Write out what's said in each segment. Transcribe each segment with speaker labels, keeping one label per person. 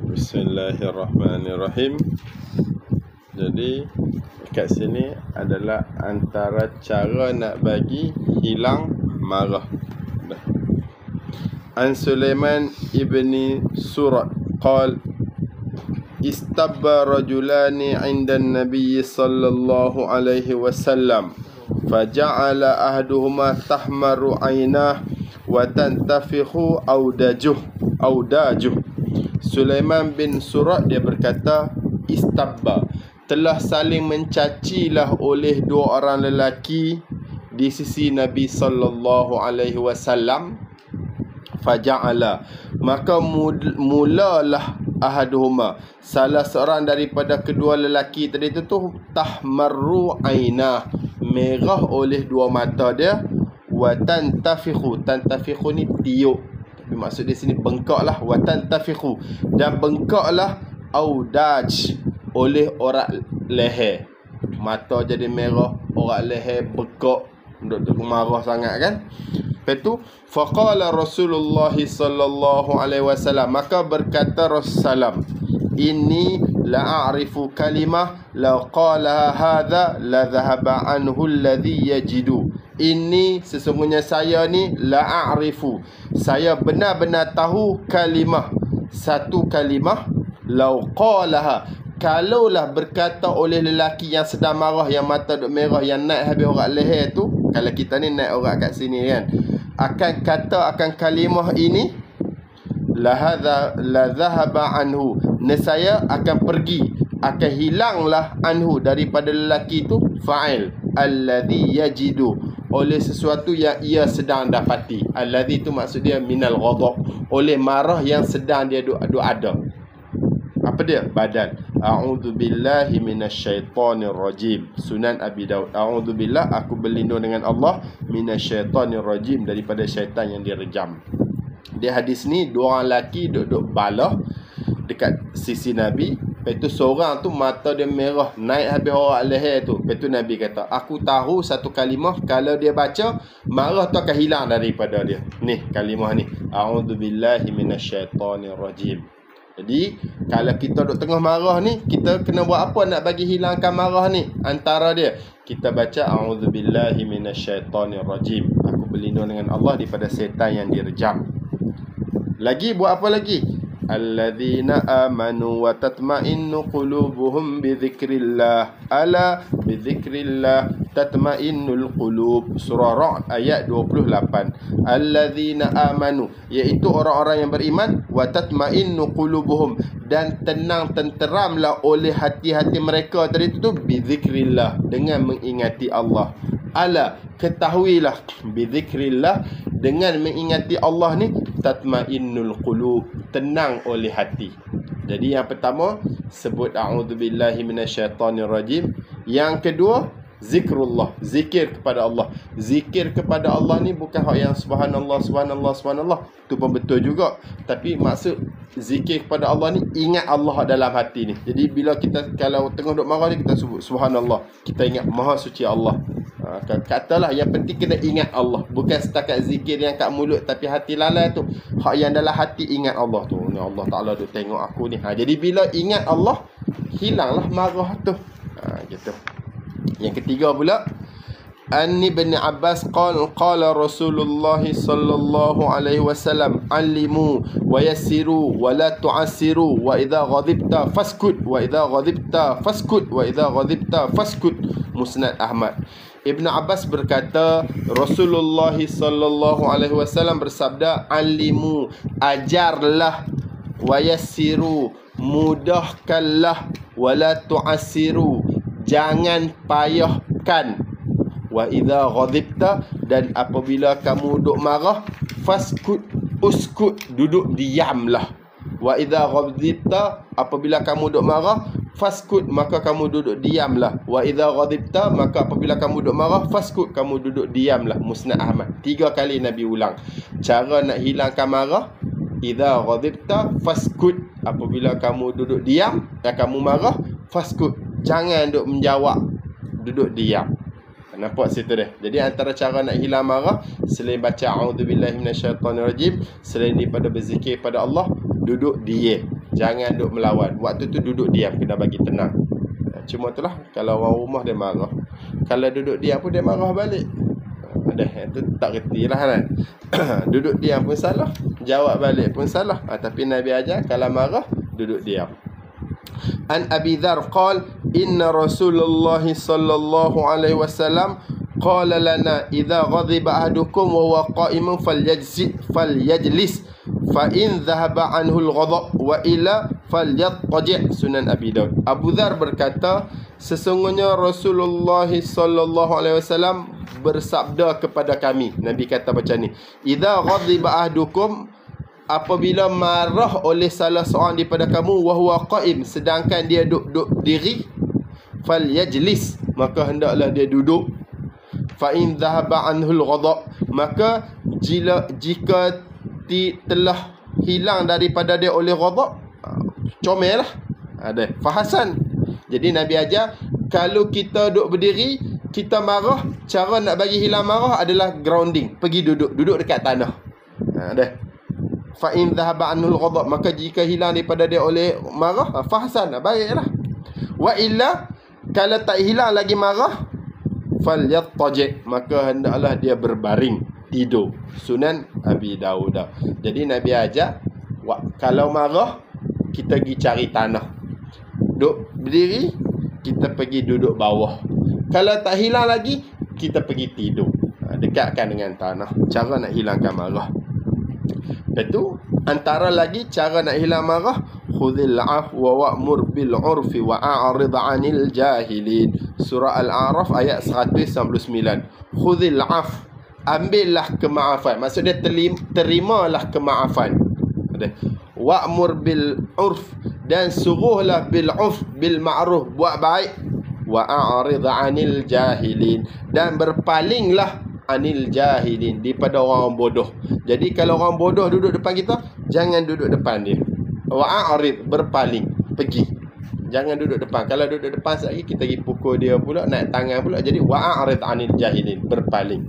Speaker 1: Bismillahirrahmanirrahim. Jadi kat sini adalah antara cara nak bagi hilang marah. An Sulaiman ibni Surat qal istabba rajulani 'inda an-nabiy sallallahu alaihi wasallam faja'ala ahaduhuma tahmaru 'ainah wa tantafikhu audajuh. Sulaiman bin Surat dia berkata, istabba, telah saling mencacilah oleh dua orang lelaki di sisi Nabi sallallahu alaihi wasallam. Faja'ala, maka mulalah ahaduhuma, salah seorang daripada kedua lelaki tadi itu tahmarru ainah, merah oleh dua mata dia, wa tantafikhu ni tiup, tapi maksud di sini bengkaklah, wa tantafikhu, dan bengkaklah audaj, oleh orak leher, mata jadi merah, orak leher bekak, duk marah sangat kan. Lepas tu faqala Rasulullah sallallahu alaihi wasallam, maka berkata Rasulullah, inni la a'rifu kalimah law qala hadha la dhahaba anhu alladhi yajidu. Ini sesungguhnya saya ni la a'rifu, saya benar-benar tahu kalimah, satu kalimah, law qalaha, kalaulah berkata oleh lelaki yang sedang marah, yang mata duk merah, yang naik habis orak leher tu, kalau kita ni naik orak kat sini kan, akan kata akan kalimah ini, la dhahaba anhu, nescaya akan pergi, akan hilanglah anhu, daripada lelaki tu, fa'il alladhi yajidu, oleh sesuatu yang ia sedang dapati. Alladhi tu maksud dia minal ghadab, oleh marah yang sedang dia duk ada. Apa dia? Badan. A'udzubillahi minasyaitonir rajim. Sunan Abi Daud. A'udzubillah, aku berlindung dengan Allah, minasyaitonir rajim, daripada syaitan yang direjam. Di hadis ni dua orang lelaki duduk balah dekat sisi Nabi. Lepas tu seorang tu mata dia merah, naik habis orak leher tu. Lepas tu Nabi kata, aku tahu satu kalimah, kalau dia baca, marah tu akan hilang daripada dia. Ni kalimah ni, a'udzubillahi minasyaitonir rajim. Jadi kalau kita duduk tengah marah ni, kita kena buat apa nak bagi hilangkan marah ni? Antara dia, kita baca a'udzubillahi minasyaitonir rajim, aku berlindung dengan Allah daripada setan yang direjam. Lagi buat apa lagi? Alladzina amanu wa tatma'innu qulubuhum bi dzikrillah, ala bi dzikrillah tatma'innul qulub. Surah Ra'd ayat 28. Alladzina amanu, iaitu orang-orang yang beriman, wa tatma'innu qulubuhum, dan tenang tenteramlah oleh hati-hati mereka tadi itu bi dzikrillah, dengan mengingati Allah. Ala, ketahuilah, bi dzikrillah, dengan mengingati Allah ni, tatmainnul qulub, tenang oleh hati. Jadi yang pertama sebut a'udzubillahi minasyaitonir rajim. Yang kedua zikrullah, zikir kepada Allah. Zikir kepada Allah ni bukan hak yang subhanallah subhanallah subhanallah, tu pun betul juga, tapi maksud zikir kepada Allah ni ingat Allah dalam hati ni. Jadi bila kita kalau tengah duk marah ni, kita sebut subhanallah, kita ingat maha suci Allah. Katalah yang penting kena ingat Allah, bukan setakat zikir yang kat mulut tapi hati lalai tu. Hak yang dalam hati ingat Allah tu, ni Allah Ta'ala duk tengok aku ni. Jadi bila ingat Allah, hilanglah marah tu. Gitu. Yang ketiga pula, An Ibn Abbas qala Rasulullah sallallahu alaihi wasallam, alimu wa yassiru wa la tu'assiru, wa idza ghadibta faskut, wa idza ghadibta faskut, wa idza ghadibta faskut. Musnad Ahmad. Ibn Abbas berkata, Rasulullah sallallahu alaihi wasallam bersabda, alimu, ajarlah, wa yassiru, mudahkanlah, wa la tu'assiru, jangan payahkan, wa idza ghadibta, dan apabila kamu duduk marah, faskut, uskut, duduk diamlah. Wa idza ghadibta, apabila kamu duduk marah, faskut, maka kamu duduk diamlah. Wa idza ghadibta, maka apabila kamu duduk marah, faskut, kamu duduk diamlah. Musnad Ahmad. 3 kali Nabi ulang. Cara nak hilangkan marah, idza ghadibta faskut, apabila kamu duduk diam, kamu marah, faskut, jangan duduk menjawab, duduk diam. Nampak situ dia. Jadi antara cara nak hilang marah, selain baca a'udzubillahi minasyaitonirrajim, selain daripada berzikir pada Allah, duduk diam. Jangan duduk melawan. Waktu tu duduk diam, kena bagi tenang. Cuma itulah, kalau orang rumah dia marah, kalau duduk diam pun dia marah balik. Itu tak kerti lah kan. Duduk diam pun salah, jawab balik pun salah. Tapi Nabi ajar, kalau marah, duduk diam. An Abi Dzar qala inna Rasulullah sallallahu alaihi wasallam qala lana idza ghadiba ahadukum wa huwa qa'imun falyajlis fa in dhahaba anhu al-ghadab wa illa falyattaji'. Sunan Abi Daud. Abu Dzar berkata, sesungguhnya Rasulullah sallallahu alaihi wasallam bersabda kepada kami. Nabi kata macam ni, idza ghadiba ahadukum, apabila marah oleh salah seorang daripada kamu, wa huwa qa'im, sedangkan dia duduk diri, falyajlis, maka hendaklah dia duduk. Fa in dhahaba anhul ghadab, maka jika telah hilang daripada dia oleh ghadab, comellah. Ada fahasan. Jadi Nabi ajar, kalau kita duduk berdiri, kita marah, cara nak bagi hilang marah adalah grounding, pergi duduk dekat tanah. Ada. Fa in dhahaba anhul ghadab, maka jika hilang daripada dia oleh marah, fahasan, baiklah. Wa illa, kalau tak hilang lagi marah, falyattaji', maka hendaklah dia berbaring, tidur. Sunan Abi Daud. Jadi Nabi ajar, kalau marah, kita pergi cari tanah, duduk berdiri, kita pergi duduk bawah. Kalau tak hilang lagi, kita pergi tidur, dekatkan dengan tanah. Cara nak hilangkan marah. Itu antara lagi cara nak hilang marah, khudhil afwa wa'mur bil 'urfi wa a'rid 'anil jahilin. Surah Al-A'raf ayat 199. Khudhil af, ambillah kemaafan. Maksudnya terimalah kemaafan. Wa'mur bil 'urf, dan suruhlah bil 'urf, bil ma'ruf, buat baik. Wa a'rid 'anil jahilin, dan berpalinglah anil jahilin, daripada orang bodoh. Jadi kalau orang bodoh duduk depan kita, jangan duduk depan dia. Wa a'rid, berpaling, pergi. Jangan duduk depan. Kalau duduk depan sekali, kita pergi pukul dia pula, naik tangan pula. Jadi wa a'rid anil jahilin, berpaling.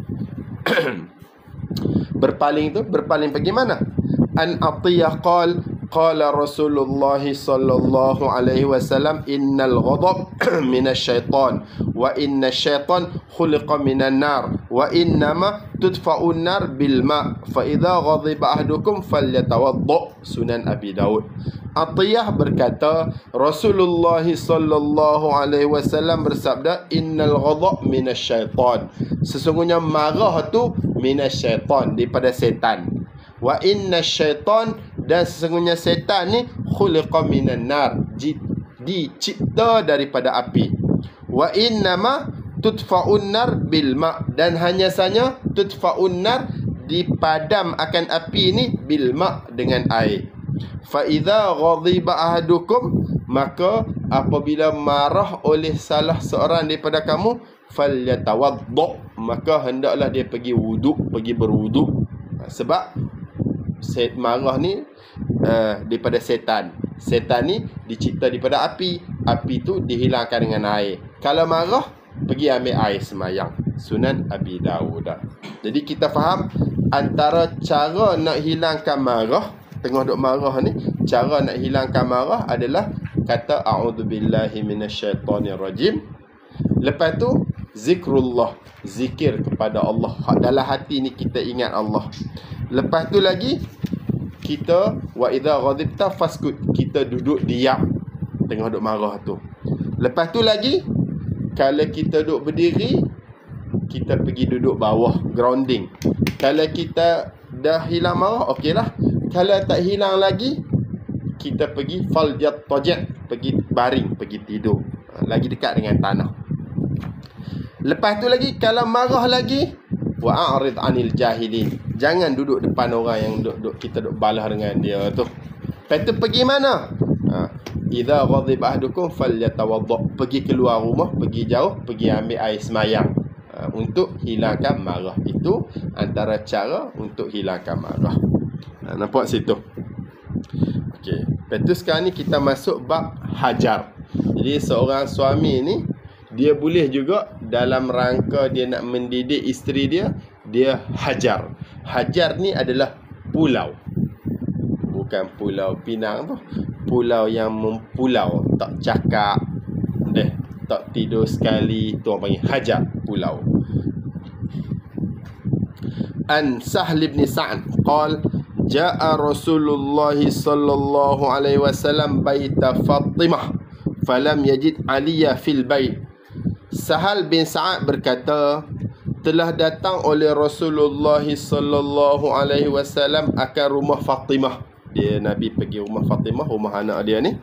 Speaker 1: Berpaling tu, berpaling pergi mana? An Atiyah qala Rasulullah sallallahu alaihi wasallam innal ghadab minasyaitan wa innasyaitan khuliqa minan nar wa innama tudfa'un nar bil ma fa idza ghadiba ahadukum falyatawadda. Sunan Abi Daud. Atiyah berkata, Rasulullah sallallahu alaihi wasallam bersabda, innal ghadab minasyaitan, sesungguhnya marah tu minasyaitan, daripada setan. Wa inna syaitan, dan sesungguhnya setan ni khuliqa minan nar, dicipta daripada api. Wa innama tudfa'un nar bil ma, dan hanya saja tudfa'un nar, dipadam akan api ni bil ma, dengan air. Fa idza ghadiba ahadukum, maka apabila marah oleh salah seorang daripada kamu, falyatawadda, maka hendaklah dia pergi wuduk, pergi berwuduk. Sebab marah ni daripada setan. Setan ni dicipta daripada api. Api tu dihilangkan dengan air. Kalau marah, pergi ambil air semayang. Sunan Abi Daud. Jadi kita faham antara cara nak hilangkan marah, tengah duk marah ni, cara nak hilangkan marah adalah kata a'udzubillahi minasyaitonirrajim. Lepas tu zikrullah, zikir kepada Allah. Dalam hati ni kita ingat Allah. Lepas tu lagi kita wa idza ghadibta faskut, kita duduk diam tengah duk marah tu. Lepas tu lagi, kalau kita duduk berdiri, kita pergi duduk bawah, grounding. Kalau kita dah hilang marah, okeylah. Kalau tak hilang lagi, kita pergi falyattaji', pergi baring, pergi tidur, lagi dekat dengan tanah. Lepas tu lagi, kalau marah lagi, wa a'rid 'anil jahilin, jangan duduk depan orang yang kita duk balah dengan dia tu. Lepas tu pergi mana? Idza ghadiba ahadukum falyatawadda, pergi keluar rumah, pergi jauh, pergi ambil air semayang, untuk hilangkan marah. Itu antara cara untuk hilangkan marah. Nampak situ? Okey. Lepas tu sekarang ni kita masuk bab hajar. Jadi seorang suami ni, dia boleh juga dalam rangka dia nak mendidik isteri dia, dia hajar. Hajar ni adalah pulau. Bukan pulau Pinang tu. Pulau yang mempulau, tak cakap, tak tidur sekali, tu orang panggil hajar, pulau. An Sahl bin Sa'd qala jaa Rasulullah sallallahu alaihi wasallam baita Fatimah falam yajid Aliyah fil bait. Sahal bin Sa'ad berkata, telah datang oleh Rasulullah sallallahu alaihi wasallam akan rumah Fatimah. Dia Nabi pergi rumah Fatimah, rumah anak dia ni.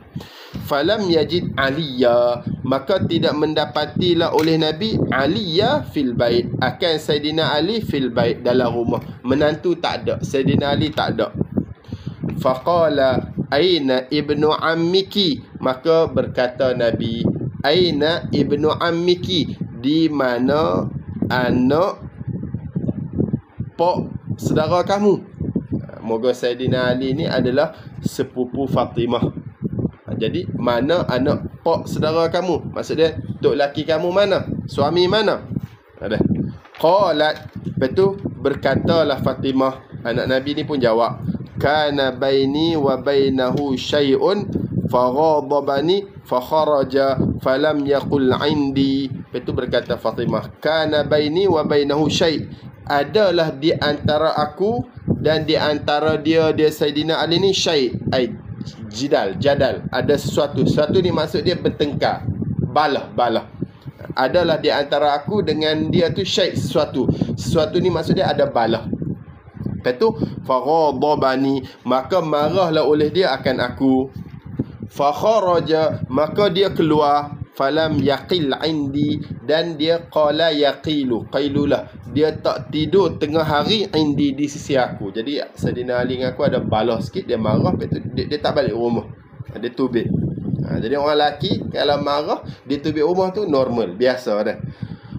Speaker 1: Falam yajid Aliyah, maka tidak mendapatilah oleh Nabi Aliyah fil bait, akan Sayyidina Ali fil bait, dalam rumah. Menantu tak ada, Sayyidina Ali tak ada. Faqala aina ibnu ammiki, maka berkata Nabi, aina ibnu ammiki, di mana anak pok saudara kamu. Moga Sayyidina Ali ni adalah sepupu Fatimah. Jadi mana anak pok saudara kamu? Maksud dia, tok laki kamu mana? Suami mana? Ada. Qalat, betul, berkatalah Fatimah, anak Nabi ni pun jawab, kana baini wa bainahu syai'un faghadabani fakharaja falam yaqul indi. Betul, berkata Fatimah, kana baini wa bainahu syai', adalah di antara aku dan di antara dia Sayyidina Ali ni syai', jadal, ada sesuatu ni maksud dia bertengkar, balah. Adalah di antara aku dengan dia tu syai', sesuatu ni maksud dia ada balah. Lepas tu faghadabani, maka marahlah oleh dia akan aku. Fakharaja, maka dia keluar. Falam yaqil indi, dan dia qala yaqilu, qailulah, dia tak tidur tengah hari indi, di sisi aku. Jadi Sayyidina Ali dengan aku ada balah sikit, dia marah, dia tak balik rumah, dia tubik. Jadi orang lelaki kalau marah dia tubik rumah tu normal, biasa dah.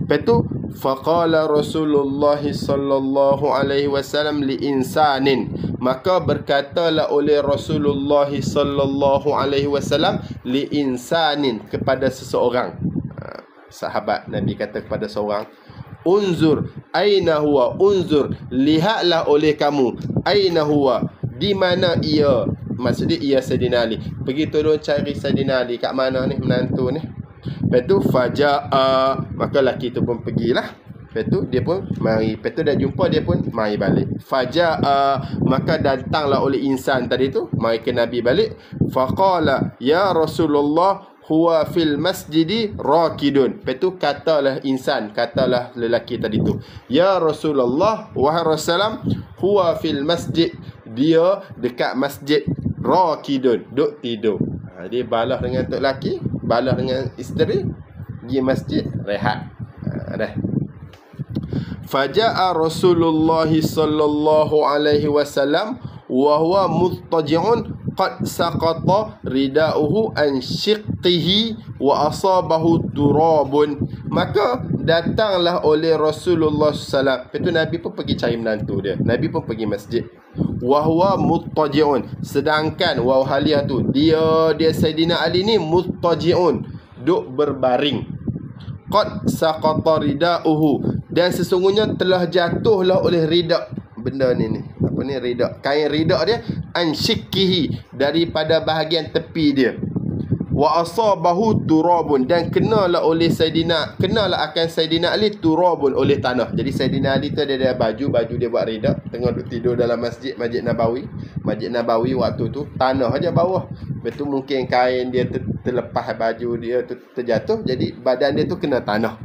Speaker 1: Lepas tu faqala Rasulullah sallallahu alaihi wasallam li insanin, maka berkatalah oleh Rasulullah sallallahu alaihi wasallam li insanin, kepada seseorang. Sahabat Nabi kata kepada seorang, unzur aina huwa, unzur, lihatlah oleh kamu, aina huwa, di mana ia. Maksud dia ia Sayyidina Ali. Pergi tolong cari Sayyidina Ali, kat mana ni menantu ni. Lepas tu faja'a, maka lelaki tu pun pergilah. Lepas tu dia pun mari. Lepas tu dah jumpa, dia pun mari balik. Faja'a, maka datanglah oleh insan tadi tu, mari ke Nabi balik. Faqala ya Rasulullah huwa fil masjidi rakidun. Lepas tu katalah insan, katalah lelaki tadi tu, ya Rasulullah, wahai Rasulullah, huwa fil masjid, dia dekat masjid, rakidun, duk tidur. Dia balah dengan tok laki, balah dengan isteri, pergi masjid, rehat. Dah. Faja'a Rasulullah sallallahu alaihi wasallam wa huwa muttaji'un qad saqata rida'uhu an shiqqihi wa asabahu turabun. Maka datanglah oleh Rasulullah sallallahu alaihi wasallam. Lepas tu Nabi pun pergi cari menantu dia. Nabi pun pergi masjid. Wa huwa muttaji'un, sedangkan wa haliyah tu, dia Sayyidina Ali ni muttaji'un, duk berbaring. Qad saqata rida'uhu, dan sesungguhnya telah jatuhlah oleh rida', benda ni apa ni, rida', kain rida' dia, an shikkihi, daripada bahagian tepi dia. Wa asabahu turabun, dan kenalah akan Sayyidina Ali turabun, oleh tanah. Jadi Sayyidina Ali tu dia ada baju dia buat rida', tengah duduk tidur dalam masjid Nabawi waktu tu tanah aja bawah. Lepas tu mungkin kain dia terlepas, baju dia tu terjatuh, jadi badan dia tu kena tanah.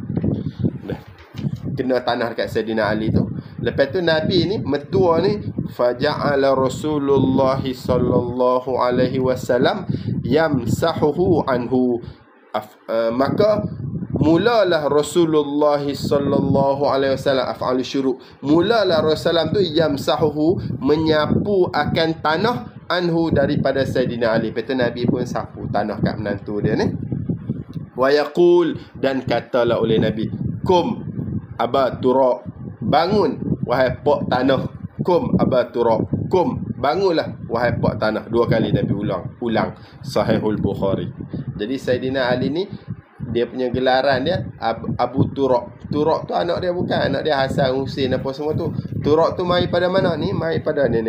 Speaker 1: Kena tanah dekat Sayyidina Ali tu. Lepas tu Nabi ni, metua ni, faja'ala Rasulullah sallallahu alaihi wasallam yamsahuhu anhu. Maka mulalah Rasulullah sallallahu alaihi wasallam, af'al syuru', mulalah Rasulullah tu yamsahuhu, menyapu akan tanah, anhu, daripada Sayyidina Ali. Lepas tu Nabi pun sapu tanah kat menantu dia ni. Wa yaqul, dan katalah oleh Nabi, kum aba turab, bangun wahai pok tanah. Kum aba turab, kum, bangunlah wahai pok tanah. 2 kali Nabi ulang. Sahihul Bukhari. Jadi Sayyidina Ali ni dia punya gelaran dia Abu Turab. Turab tu anak dia, bukan anak dia Hasan, Husin apa semua tu. Turab tu mai pada mana ni? Mai pada ni.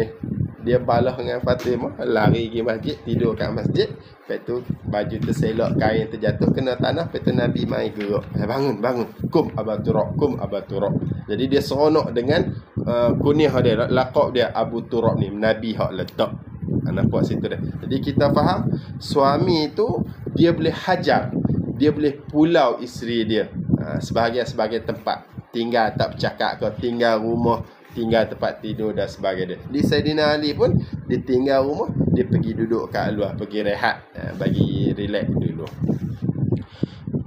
Speaker 1: Dia balah dengan Fatimah, lari pergi masjid, tidur kat masjid. Lepas tu baju terselok, kain terjatuh kena tanah. Lepas tu Nabi mai gerak, bangun, kum Abu Turab, kum Abu Turab. Jadi dia seronok dengan kunyah dia, laqab dia Abu Turab ni, Nabi hak letak. Nampak situ dah. Jadi kita faham, suami tu dia boleh hajar, dia boleh pulau isteri dia, sebahagian tempat tinggal, tak bercakap ke, tinggal rumah, tinggal tempat tidur dan sebagainya. Di Saidina Ali pun dia tinggal rumah, dia pergi duduk kat luar, pergi rehat, bagi relax dulu.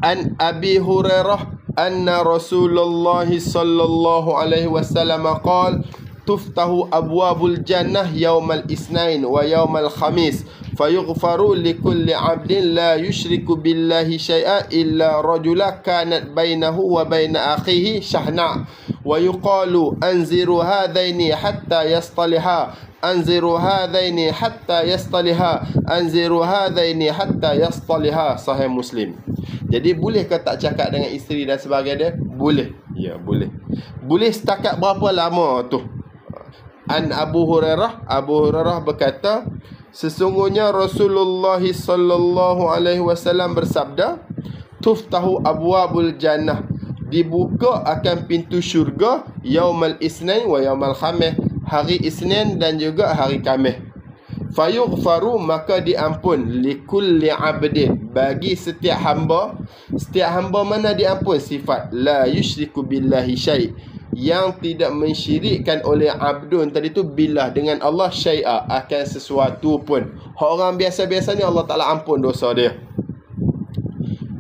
Speaker 1: An Abi Hurairah anna Rasulullah sallallahu alaihi wasallam qala tuftahu abwabul jannah yaumal isnain wa yaumal khamis fayughfaru likulli 'abdin la yushriku billahi syai'a illa rajula kanat bainahu wa baina akhihi shahna wa yuqalu anziru hadaini hatta yastaliha anziru hadaini hatta yastaliha anziru hadaini hatta yastaliha. Sahih Muslim. Jadi boleh ke tak cakap dengan isteri dan sebagainya? Boleh. Ya, boleh. Boleh setakat berapa lama tu? An Abu Hurairah berkata, sesungguhnya Rasulullah sallallahu alaihi wasallam bersabda, tuftahu abwabul jannah, dibuka akan pintu syurga yaumal isnain wa yaumal khamis, hari Isnin dan juga hari Khamis. Fayughfaru, maka diampun, likulli abdin, bagi setiap hamba. Setiap hamba mana diampun? Sifat la yusyriku billahi syai', yang tidak mensyirikkan oleh abdun tadi tu billah, dengan Allah, syai'a, akan sesuatu pun. Orang biasa-biasa ni Allah Ta'ala ampun dosa dia,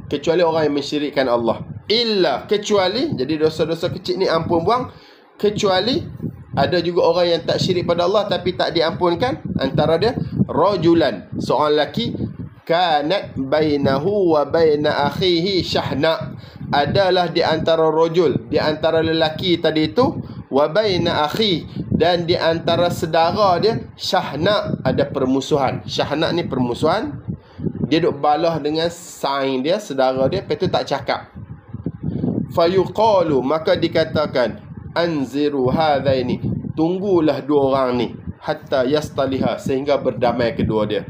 Speaker 1: kecuali orang yang mensyirikkan Allah. Illa, kecuali, jadi dosa-dosa kecil ni ampun buang, kecuali ada juga orang yang tak syirik pada Allah tapi tak diampunkan. Antara dia rajulan, seorang lelaki, kanat bainahu wa baina akhihi syahna, adalah di antara rajul, di antara lelaki tadi itu, wa baina akhi, dan di antara saudara dia, syahna, ada permusuhan. Syahna ni permusuhan, dia duk balah dengan saing dia, saudara dia, lepas tu tak cakap. Fayuqalu, maka dikatakan, anziru hadaini, tunggulah dua orang ni, hatta yastaliha, sehingga berdamai kedua dia.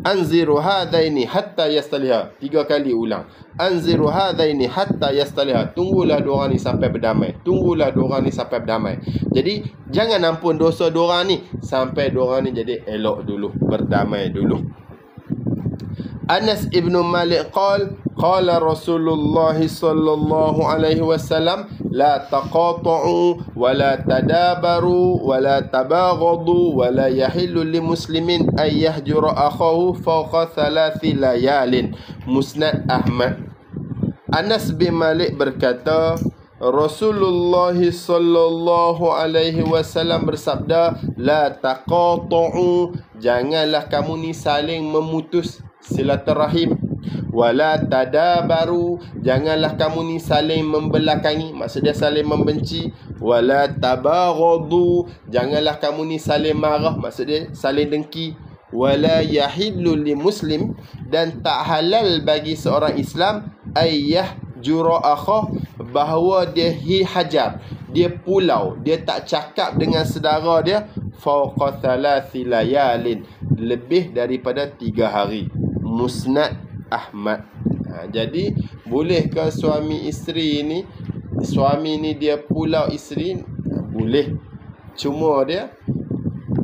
Speaker 1: Anziru hadaini hatta yastaliha, 3 kali ulang. Anziru hadaini hatta yastaliha, tunggulah dua orang ni sampai berdamai, tunggulah dua orang ni sampai berdamai. Jadi jangan ampun dosa dua orang ni sampai dua orang ni jadi elok dulu, berdamai dulu. Anas ibn Malik qala Rasulullah sallallahu alaihi wasallam, la taqatu'u wa la tadabaru wa la tabaghadu wa la yahillu li muslimin ay yahjura akhahu fawqa 3 layalin. Musnad Ahmad. Anas bin Malik berkata, Rasulullah sallallahu alaihi wasallam bersabda, la taqatu'u, janganlah kamu ni saling memutus silaturahim, wala tadabaru, janganlah kamu ni saling membelakangi, maksudnya saling membenci, wala tabaghadu, janganlah kamu ni saling marah, maksudnya saling dengki, wala yahillu li muslim, dan tak halal bagi seorang Islam, ayyah jura akhah, bahawa dia hajar, dia pulau, dia tak cakap dengan saudara dia, fawqa 3 layalin, lebih daripada 3 hari. Musnad Ahmad. Jadi bolehkah suami isteri ni, suami ni dia pulau isteri? Boleh. Cuma dia,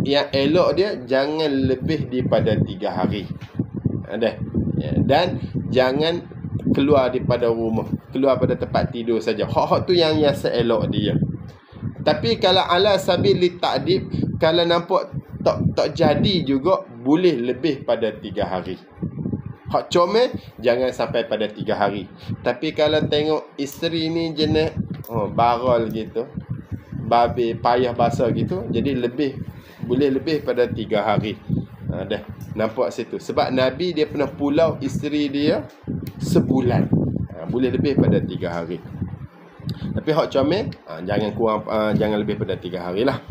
Speaker 1: yang elok dia jangan lebih daripada 3 hari. Dan jangan keluar daripada rumah, keluar pada tempat tidur saja. Hak-hak tu yang seelok dia. Tapi kalau ala sabili ta'dib, kalau nampak tak jadi juga, boleh lebih pada 3 hari. Hak comel jangan sampai pada 3 hari. Tapi kalau tengok isteri ni jenis barol gitu, babi payah basah gitu, jadi boleh lebih pada 3 hari. Dah nampak situ. Sebab Nabi dia pernah pulau isteri dia sebulan. Boleh lebih pada 3 hari. Tapi hak comel jangan kurang, jangan lebih pada 3 hari lah.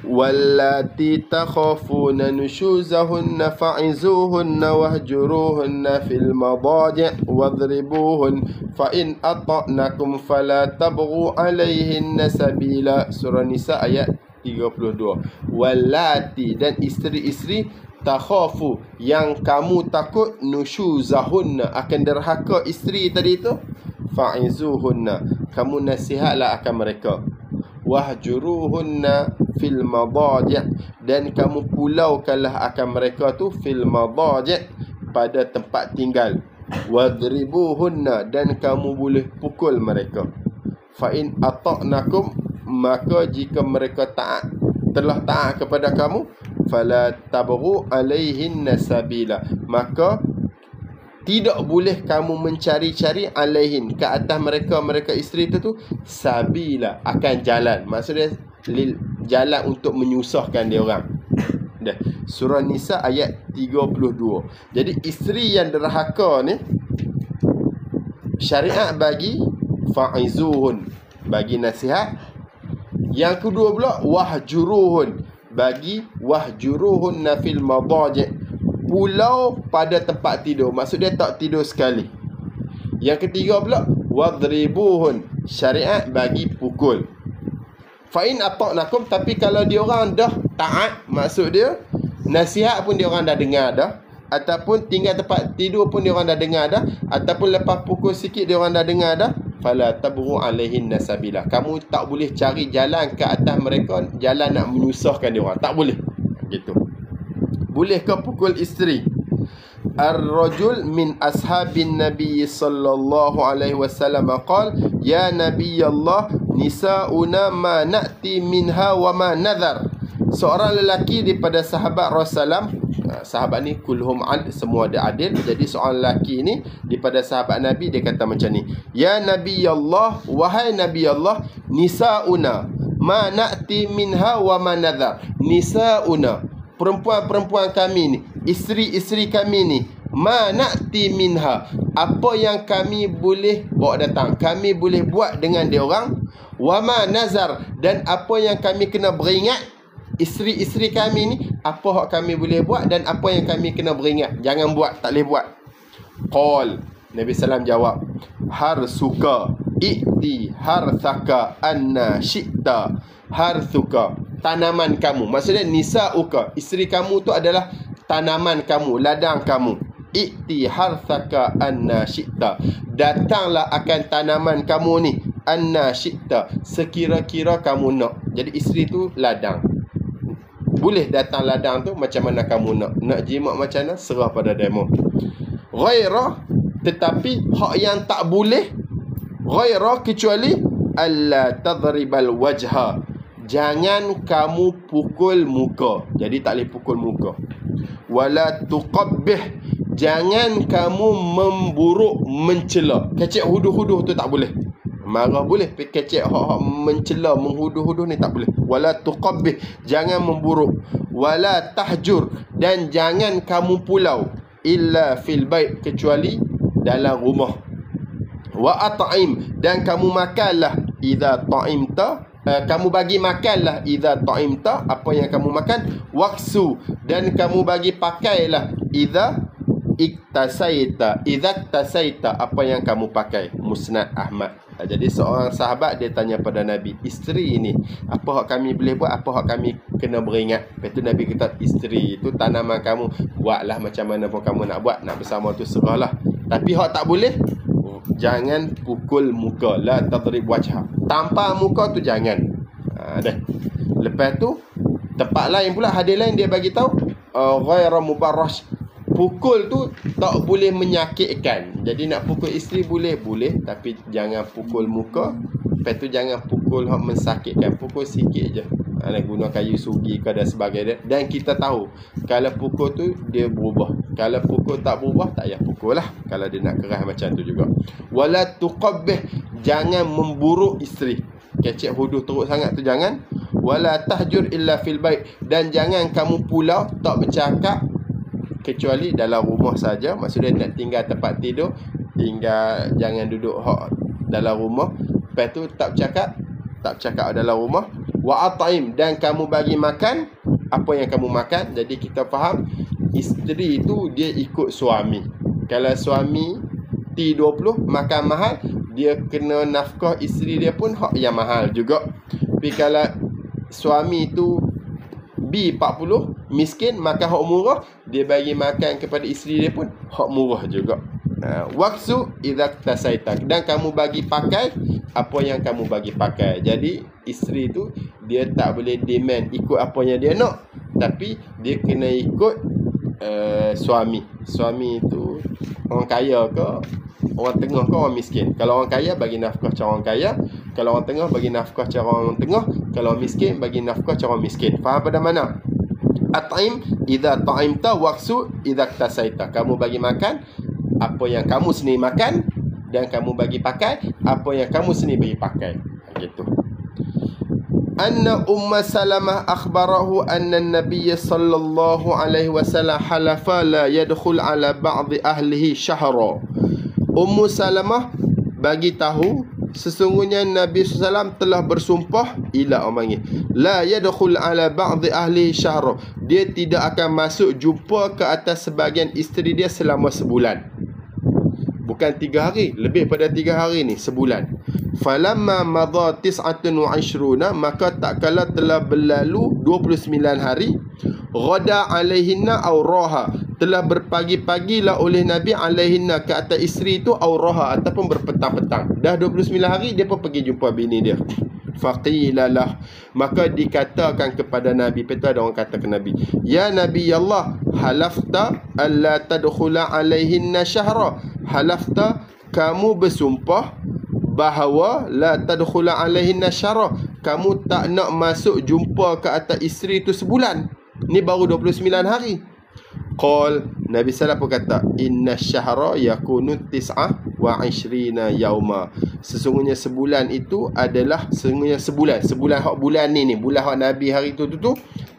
Speaker 1: wallati takhafuna nushuzahunna fa'izuhunna wahjuruhunna fil madaji' wadribuhun fa in ata'nakum fala tabghu 'alayhinna sabila. Surah Nisa ayat 32. Wallati, dan isteri-isteri, takhafu, yang kamu takut, nushuzahunna, akan derhaka isteri tadi tu, fa'izuhunna, kamu nasihatlah akan mereka, wahjuruhunna fil madaji', dan kamu pulaukanlah akan mereka tu fil madaji', pada tempat tinggal, wadribuhunna, dan kamu boleh pukul mereka. Fa in ata'nakum, maka jika mereka telah taat kepada kamu, fala tabghu 'alaihinna sabila, maka tidak boleh kamu mencari-cari alaihin, ke atas mereka isteri itu sabila, akan jalan. Maksudnya jalan untuk menyusahkan dia orang. Dah. Surah Nisa ayat 32. Jadi isteri yang derhaka ni, syariat bagi fa'izuhun, bagi nasihat. Yang kedua pula, wahjuruhun, bagi wahjuruhunna fil madaji', pulau pada tempat tidur. Maksud dia tak tidur sekali. Yang ketiga pula, wadribuhun, syariat bagi pukul. Fa'in ata'nakum, tapi kalau diorang dah taat, maksud dia nasihat pun diorang dah dengar dah, ataupun tinggal tempat tidur pun diorang dah dengar dah, ataupun lepas pukul sikit diorang dah dengar dah, fala tabghu 'alaihinna sabila, kamu tak boleh cari jalan ke atas mereka, jalan nak menyusahkan diorang, tak boleh. Gitu. Boleh ke pukul isteri? Ar-rajul min ashabin Nabi sallallahu alaihi wasallam qala, ya Nabi Allah, nisa'una ma na'ti minha wa ma nadhar. Seorang lelaki daripada sahabat Rasulullah, sahabat ni kulhum semua dia adil. Jadi seorang lelaki ni daripada sahabat Nabi, dia kata macam ni, ya Nabi Allah, wahai Nabi Allah, nisa'una ma na'ti minha wa ma nadhar. Nisa'una, perempuan-perempuan kami ni, isteri-isteri kami ni, ma na'ti minha, apa yang kami boleh bawa datang, kami boleh buat dengan dia orang, wa ma nazar, dan apa yang kami kena beringat, isteri-isteri kami ni, apa hak kami boleh buat dan apa yang kami kena beringat, jangan buat, tak boleh buat. Qal, Nabi SAW jawab, harsuka i'ti harthaka anna syi'ta. Harthuka, tanaman kamu. Maksudnya nisa'uka, isteri kamu tu adalah tanaman kamu, ladang kamu. I'ti harthaka anna syi'ta, datanglah akan tanaman kamu ni, anna syi'ta, sekira-kira kamu nak. Jadi isteri tu ladang, boleh datang ladang tu macam mana kamu nak. Nak jimat macam mana, serah pada demo. Ghairah, tetapi hak yang tak boleh, ghairah, kecuali alla tadribal wajha, jangan kamu pukul muka. Jadi tak boleh pukul muka. Wala tuqabbih, jangan kamu memburuk, mencela. Kecek huduh-huduh tu tak boleh. Marah boleh, tapi kecek hak mencela, menghuduh-huduh ni tak boleh. Wala tuqabbih, jangan memburuk. Wala tahjur, dan jangan kamu pulau, illa fil bait, kecuali dalam rumah. Wa at'im, dan kamu makanlah, idza ta'imta, kamu bagi makanlah, idza ta'imta, apa yang kamu makan. Waksu, dan kamu bagi pakailah, idza iktasaita, idza iktasaita, apa yang kamu pakai. Musnad Ahmad. Jadi seorang sahabat dia tanya pada Nabi, isteri ini, apa hak kami boleh buat, apa hak kami kena beringat. Lepas tu Nabi kata, isteri itu tanaman kamu, buatlah macam mana pun kamu nak buat, nak bersama tu serahlah. Tapi hak tak boleh, jangan pukul muka. La tadrib wajha, tampar muka tu jangan. Dah. Lepas tu tempat lain pula, hadis lain dia bagi tahu, ghairu mubarrash, pukul tu tak boleh menyakitkan. Jadi nak pukul isteri boleh, tapi jangan pukul muka. Lepas tu jangan pukul hak mensakitkan, pukul sikit je. Guna kayu sugi ke dan sebagainya. Dan kita tahu, kalau pukul tu dia berubah, kalau pukul tak berubah, tak payah pukul lah. Kalau dia nak keras macam tu juga. Wala tuqabbih, jangan memburuk isteri. Kecek huduh teruk sangat tu jangan. Wala tahjur illa fil bait, dan jangan kamu pulau, tak bercakap kecuali dalam rumah saja. Maksudnya nak tinggal tempat tidur, tinggal, jangan duduk dalam rumah. Lepas tu tak bercakap dalam rumah. Wa at'im, dan kamu bagi makan apa yang kamu makan. Jadi kita faham isteri itu dia ikut suami. Kalau suami T20 makan mahal, dia kena nafkah isteri dia pun hak yang mahal juga. Tapi kalau suami tu B40 miskin makan hak murah, dia bagi makan kepada isteri dia pun hak murah juga. Waktu idza tasaita, dan kamu bagi pakai apa yang kamu bagi pakai. Jadi isteri tu dia tak boleh demand ikut apa yang dia nak, tapi dia kena ikut suami. Suami tu orang kaya ke, orang tengah ke, orang miskin. Kalau orang kaya bagi nafkah cara orang kaya, kalau orang tengah bagi nafkah cara orang tengah, kalau orang miskin bagi nafkah cara orang miskin. Faham pada mana? At'im idza ta'imta waqsu idza tasaita. Kamu bagi makan apa yang kamu sendiri makan, dan kamu bagi pakai apa yang kamu sendiri bagi pakai. Gitu. Anna Umma Salamah akhbarahu anna an-nabiy sallallahu alaihi wasallam halafa la yadkhul ala ba'd ahlihi syahra. Ummu Salamah bagi tahu sesungguhnya Nabi SAW telah bersumpah, ila orang panggil, la yadkhul ala ba'd ahli syahra, dia tidak akan masuk jumpa ke atas sebahagian isteri dia selama sebulan. Bukan 3 hari, lebih pada 3 hari ni, sebulan. Falamma madha 29, maka tak kala telah berlalu 29 hari, ghada alaihinna aw raha, telah berpagi-pagilah oleh Nabi alaihinna ke atas isteri itu, aw raha, ataupun berpetang-petang. Dah 29 hari dia pun pergi jumpa bini dia. Faqilalah, maka dikatakan kepada Nabi, betul ada orang kata ke Nabi, ya Nabi Allah, halafta alla tadkhula alaihinna syahra, halafta, kamu bersumpah bahawa la tadkhula alaihinna syahra, kamu tak nak masuk jumpa ke atas isteri itu sebulan. Ni baru 29 hari. Qal, Nabi sallallahu pun kata, inna syahra yakunu 29 yauma, sesungguhnya sebulan itu adalah, sesungguhnya sebulan hak bulan ni bulan hak Nabi hari tu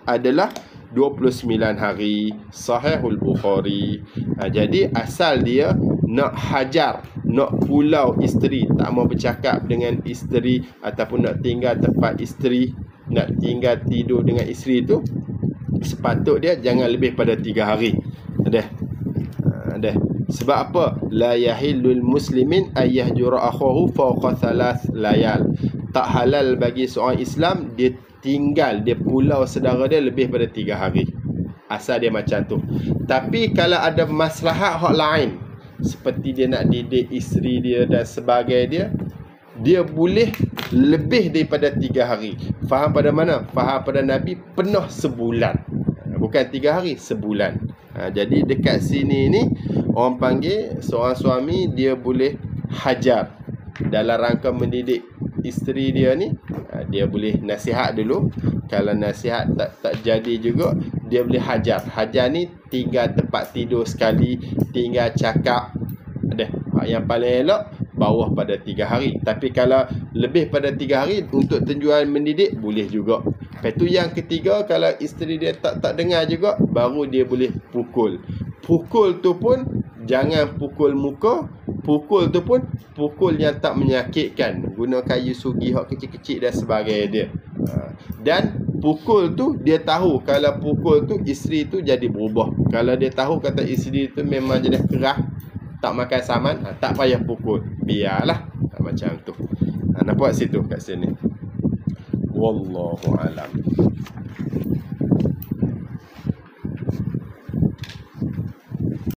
Speaker 1: adalah 29 hari. Sahihul Bukhari. Jadi asal dia nak hajar, nak pulau isteri, tak mau bercakap dengan isteri, ataupun nak tinggal tempat isteri, nak tinggal tidur dengan isteri itu, sepatut dia jangan lebih pada 3 hari. Dah. Sebab apa? La yahillul muslimin ayyahjura akhahu fawqa 3 layal. Tak halal bagi seorang Islam dia tinggal, dia pulau saudara dia lebih pada 3 hari. Asal dia macam tu. Tapi kalau ada maslahat hak lain, seperti dia nak didik isteri dia dan sebagainya, dia boleh lebih daripada 3 hari. Faham pada mana? Faham pada Nabi penuh sebulan. Bukan 3 hari, sebulan. Jadi dekat sini ni orang panggil seorang suami dia boleh hajar dalam rangka mendidik isteri dia ni. Dia boleh nasihat dulu. Kalau nasihat tak jadi juga, dia boleh hajar. Hajar ni tinggal tempat tidur sekali, tinggal cakap. Yang paling elok bawah pada 3 hari. Tapi kalau lebih pada 3 hari untuk tujuan mendidik, boleh juga. Lepas tu yang ketiga, kalau isteri dia tak dengar juga, baru dia boleh pukul. Pukul tu pun jangan pukul muka. Pukul tu pun pukul yang tak menyakitkan. Guna kayu sugi hak kecil-kecil dan sebagainya dia. Dan pukul tu dia tahu kalau pukul tu isteri tu jadi berubah. Kalau dia tahu kata isteri tu memang jenis kerah, tak makan saman, tak payah pukul, biarlah. Macam tu. Nampak situ kat sini. Wallahu alam.